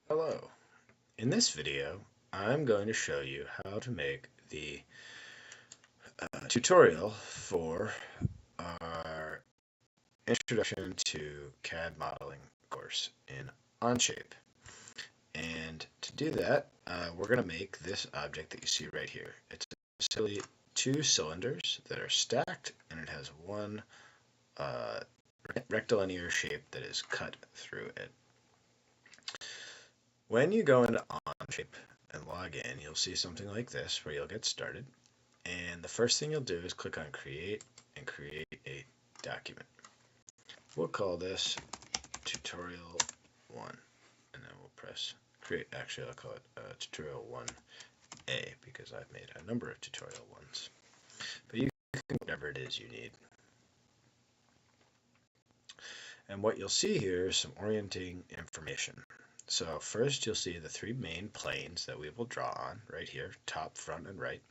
Hello. In this video, I'm going to show you how to make the tutorial for our Introduction to CAD Modeling course in Onshape. And to do that, we're going to make this object that you see right here. It's essentially two cylinders that are stacked, and it has one rectilinear shape that is cut through it. When you go into Onshape and log in, you'll see something like this where you'll get started. And the first thing you'll do is click on Create and create a document. We'll call this Tutorial 1, and then we'll press Create. Actually, I'll call it Tutorial 1A because I've made a number of Tutorial 1s. But you can whatever it is you need. And what you'll see here is some orienting information. So first you'll see the three main planes that we will draw on right here, top, front, and right.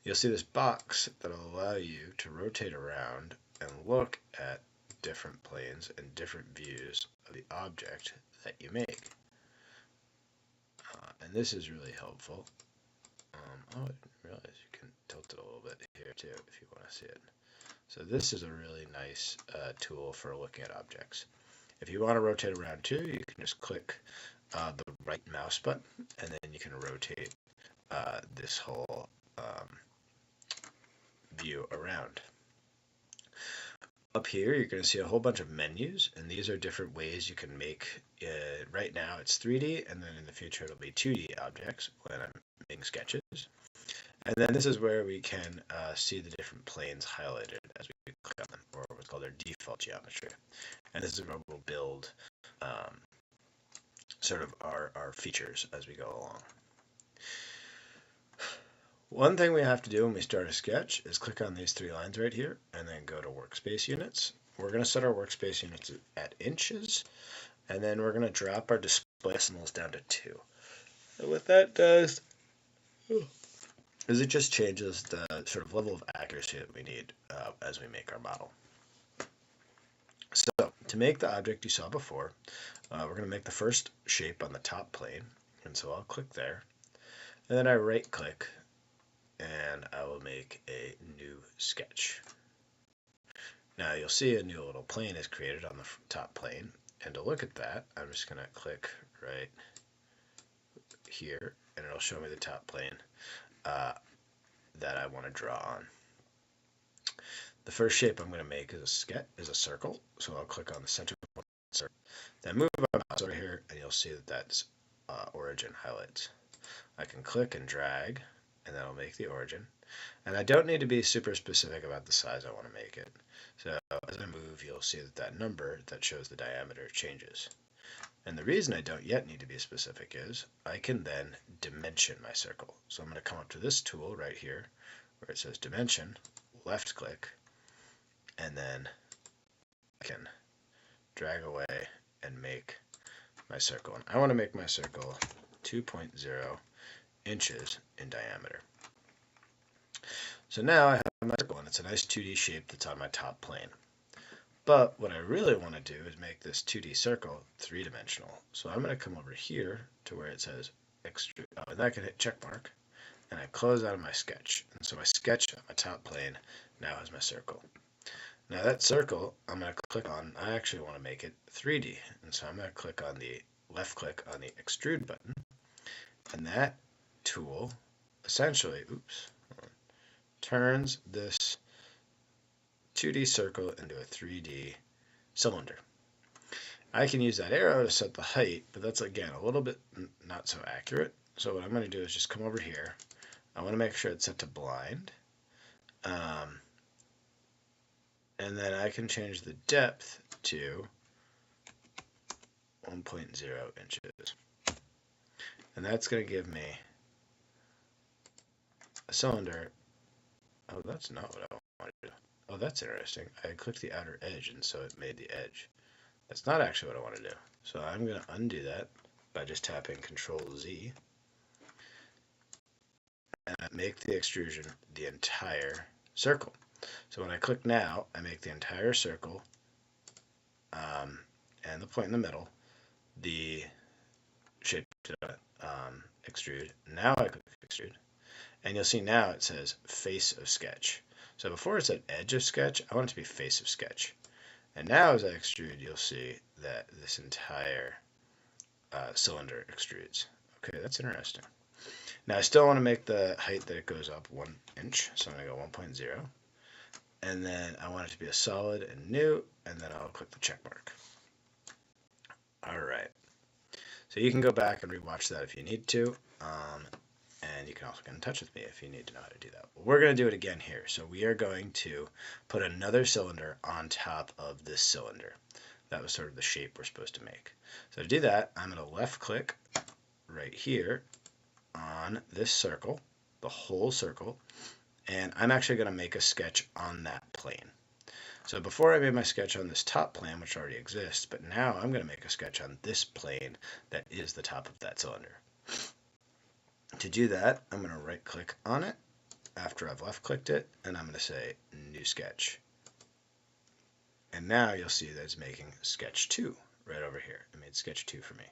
You'll see this box that will allow you to rotate around and look at different planes and different views of the object that you make. And this is really helpful. I didn't realize you can tilt it a little bit here too if you want to see it. So this is a really nice tool for looking at objects. If you want to rotate around too, you can just click the right mouse button, and then you can rotate this whole view around. Up here, you're going to see a whole bunch of menus, and these are different ways you can make. Right now, it's 3D, and then in the future, it'll be 2D objects when I'm making sketches. And then this is where we can see the different planes highlighted as we click on them, or what's called their default geometry. And this is where we'll build sort of our features as we go along. One thing we have to do when we start a sketch is click on these three lines right here and then go to workspace units. We're going to set our workspace units at inches, and then we're going to drop our display decimals down to 2. And what that does is it just changes the sort of level of accuracy that we need as we make our model. So to make the object you saw before, we're going to make the first shape on the top plane, and so I'll click there, and then I right click and I will make a new sketch. Now you'll see a new little plane is created on the top plane, and to look at that I'm just going to click right here and it'll show me the top plane that I want to draw on. The first shape I'm going to make is a circle, so I'll click on the center circle, then move my mouse over here and you'll see that that's origin highlights. I can click and drag and that'll make the origin, and I don't need to be super specific about the size I want to make it. So as I move, you'll see that that number that shows the diameter changes. And the reason I don't yet need to be specific is I can then dimension my circle. So I'm going to come up to this tool right here where it says dimension, left click, and then I can drag away and make my circle. And I want to make my circle 2.0 inches in diameter. So now I have my circle, and it's a nice 2D shape that's on my top plane. But what I really want to do is make this 2D circle 3-dimensional. So I'm going to come over here to where it says extrude, and I can hit check mark, and I close out of my sketch. And so my sketch on my top plane now has my circle. Now that circle, I'm going to click on, I actually want to make it 3D. And so I'm going to click on the left click on the extrude button, and that tool essentially, turns this 2D circle into a 3D cylinder. I can use that arrow to set the height, but that's again a little bit not so accurate. So what I'm going to do is just come over here. I want to make sure it's set to blind. And then I can change the depth to 1.0 inches. And that's going to give me a cylinder. Oh, that's not what I wanted to do. Oh, that's interesting. I clicked the outer edge, and so it made the edge. That's not actually what I want to do. So I'm going to undo that by just tapping Control Z and make the extrusion the entire circle. So when I click now, I make the entire circle and the point in the middle the shape extrude. Now I click extrude, and you'll see now it says face of sketch. So before it said edge of sketch, I want it to be face of sketch. And now as I extrude, you'll see that this entire cylinder extrudes. Okay, that's interesting. Now I still want to make the height that it goes up 1 inch, so I'm going to go 1.0. And then I want it to be a solid and new, and then I'll click the check mark. All right. So you can go back and rewatch that if you need to. And you can also get in touch with me if you need to know how to do that. Well, we're going to do it again here. So we are going to put another cylinder on top of this cylinder. That was sort of the shape we're supposed to make. So to do that, I'm going to left click right here on this circle, the whole circle, and I'm actually going to make a sketch on that plane. So before I made my sketch on this top plane, which already exists, but now I'm going to make a sketch on this plane that is the top of that cylinder. To do that, I'm going to right click on it after I've left clicked it, and I'm going to say new sketch. And now you'll see that it's making sketch 2 right over here. It made sketch 2 for me.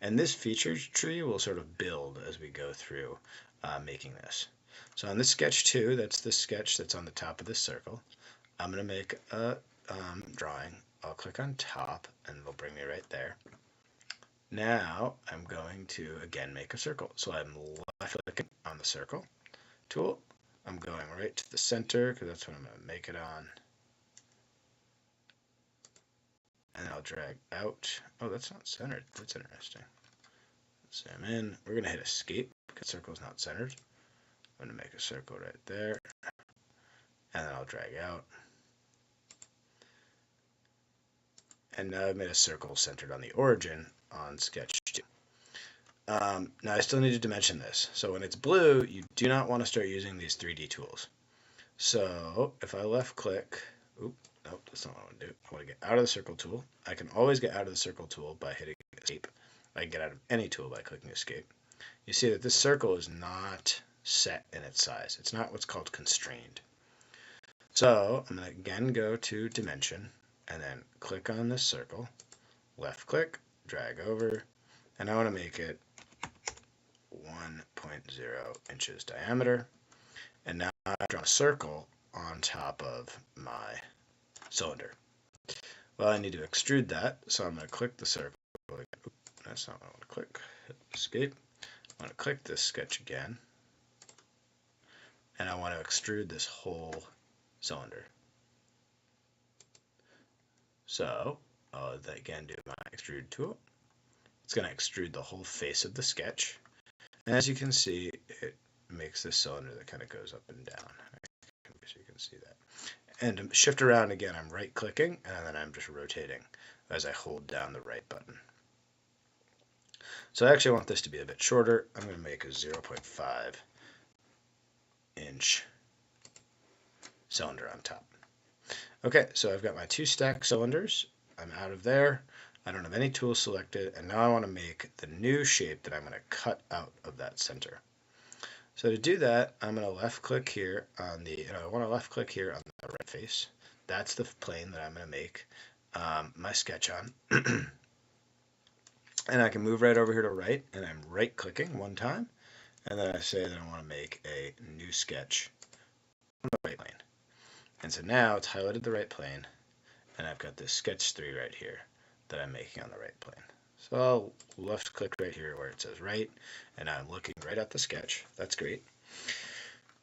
And this feature tree will sort of build as we go through making this. So on this sketch 2, that's the sketch that's on the top of this circle. I'm going to make a drawing. I'll click on top, and it'll bring me right there. Now I'm going to again make a circle. So I'm left clicking on the circle tool. I'm going right to the center because that's what I'm going to make it on. And I'll drag out. Oh, that's not centered. That's interesting. Zoom in. We're going to hit escape because the circle is not centered. I'm going to make a circle right there. And then I'll drag out. And now I've made a circle centered on the origin on sketch 2. Now I still need to dimension this. So when it's blue, you do not want to start using these 3D tools. So if I left click, nope, that's not what I want to do. I want to get out of the circle tool. I can always get out of the circle tool by hitting escape. I can get out of any tool by clicking escape. You see that this circle is not set in its size. It's not what's called constrained. So I'm going to again go to dimension and then click on this circle, left click, drag over, and I want to make it 1.0 inches diameter. And now I've drawn a circle on top of my cylinder. Well, I need to extrude that, so I'm going to click the circle. That's not what I want to click. Hit escape. I want to click this sketch again, and I want to extrude this whole cylinder. So I'll again do my extrude tool. It's going to extrude the whole face of the sketch. And as you can see, it makes this cylinder that kind of goes up and down. So you can see that. And to shift around again, I'm right clicking and then I'm just rotating as I hold down the right button. So I actually want this to be a bit shorter. I'm going to make a 0.5 inch cylinder on top. Okay, so I've got my 2 stack cylinders. I'm out of there. I don't have any tools selected, and now I want to make the new shape that I'm going to cut out of that center. So to do that, I'm going to left click here on the, I want to left click here on the right face. That's the plane that I'm going to make my sketch on. And I can move right over here to right, and I'm right clicking one time, and then I say that I want to make a new sketch on the right plane. And so now it's highlighted the right plane, and I've got this sketch 3 right here that I'm making on the right plane. So I'll left click right here where it says right, and I'm looking right at the sketch. That's great.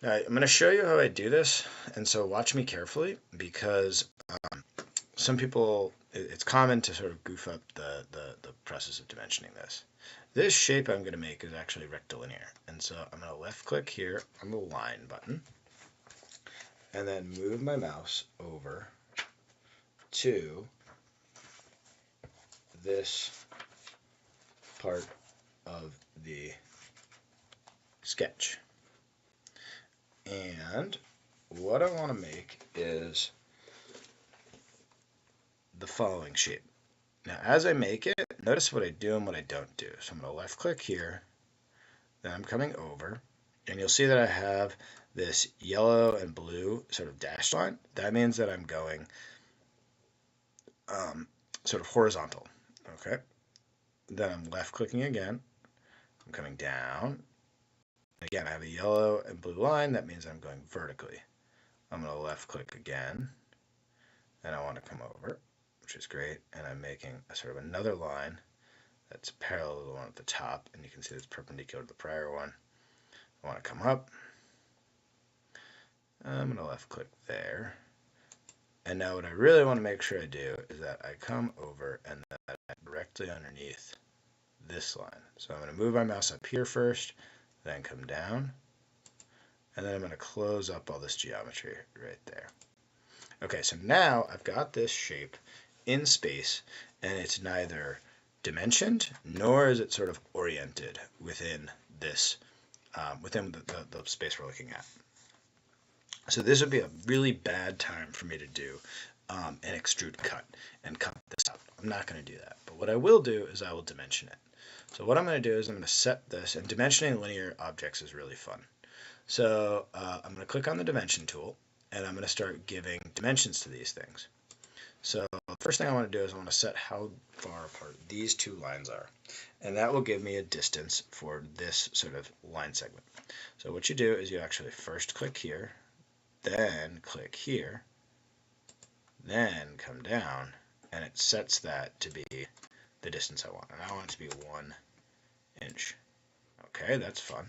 Now I'm going to show you how I do this, and so watch me carefully because some people, it's common to sort of goof up the process of dimensioning this. This shape I'm going to make is actually rectilinear, and so I'm going to left click here on the line button, and then move my mouse over to this part of the sketch. And what I want to make is the following shape. Now as I make it, notice what I do and what I don't do. So I'm going to left click here, then I'm coming over, and you'll see that I have this yellow and blue sort of dashed line. That means that I'm going sort of horizontal. Okay. Then I'm left clicking again, I'm coming down. Again, I have a yellow and blue line. That means I'm going vertically. I'm going to left click again, and I want to come over, which is great. And I'm making a sort of another line that's parallel to the one at the top, and you can see it's perpendicular to the prior one. I want to come up. I'm going to left click there. And now what I really want to make sure I do is that I come over and that I'm directly underneath this line. So I'm going to move my mouse up here first, then come down, and then I'm going to close up all this geometry right there. Okay, so now I've got this shape in space, and it's neither dimensioned nor is it sort of oriented within this, within the space we're looking at. So this would be a really bad time for me to do an extrude cut and cut this out. I'm not going to do that. But what I will do is I will dimension it. So what I'm going to do is I'm going to set this, and dimensioning linear objects is really fun. So I'm going to click on the dimension tool, and I'm going to start giving dimensions to these things. So the first thing I want to do is I want to set how far apart these two lines are. And that will give me a distance for this sort of line segment. So what you do is you actually first click here, then click here, then come down, and it sets that to be the distance I want. And I want it to be 1 inch. Okay, that's fun.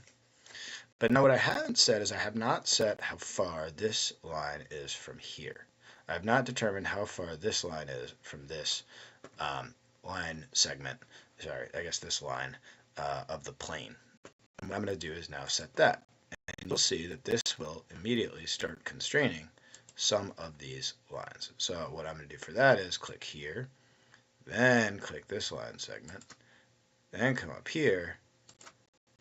But now what I haven't set is I have not set how far this line is from here. I have not determined how far this line is from this line segment, sorry, I guess this line of the plane. And what I'm going to do is now set that. And you'll see that this will immediately start constraining some of these lines. So what I'm going to do for that is click here, then click this line segment, then come up here,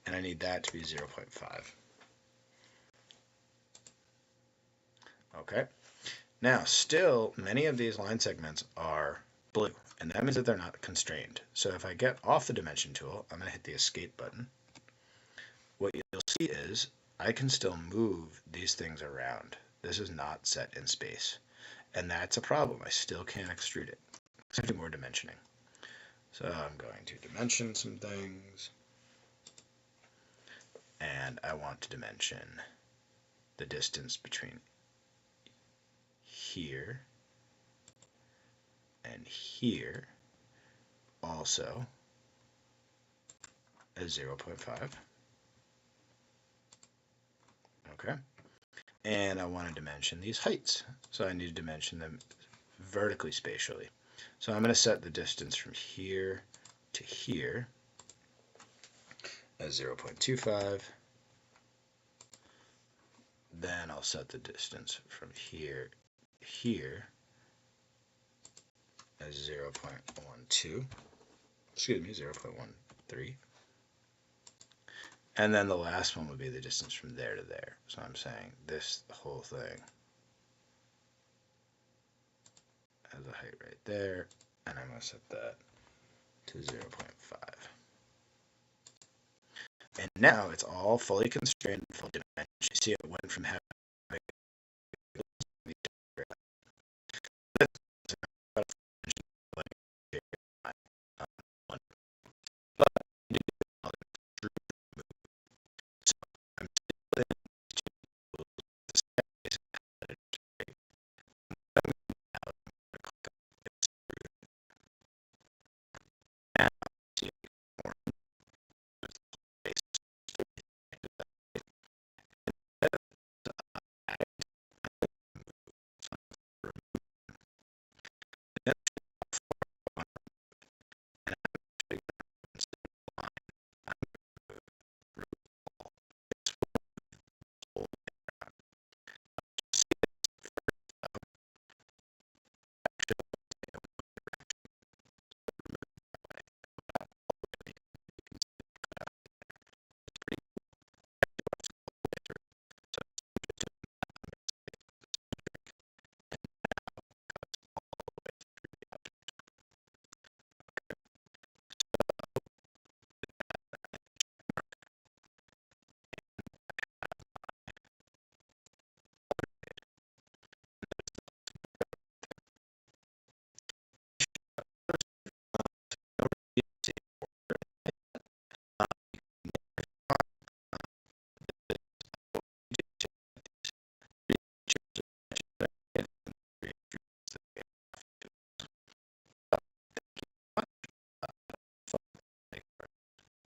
and I need that to be 0.5. Okay. Now, still, many of these line segments are blue, and that means that they're not constrained. So if I get off the dimension tool, I'm going to hit the escape button. What you'll see is I can still move these things around. This is not set in space, and that's a problem. I still can't extrude it. Let's do more dimensioning. So I'm going to dimension some things, and I want to dimension the distance between here and here also as 0.5. Okay. And I want to dimension these heights. So I need to dimension them vertically spatially. So I'm going to set the distance from here to here as 0.25. Then I'll set the distance from here to here as 0.12. Excuse me, 0.13. And then the last one would be the distance from there to there. So I'm saying this whole thing has a height right there, and I'm going to set that to 0.5. And now it's all fully constrained, full dimension. You see it went from having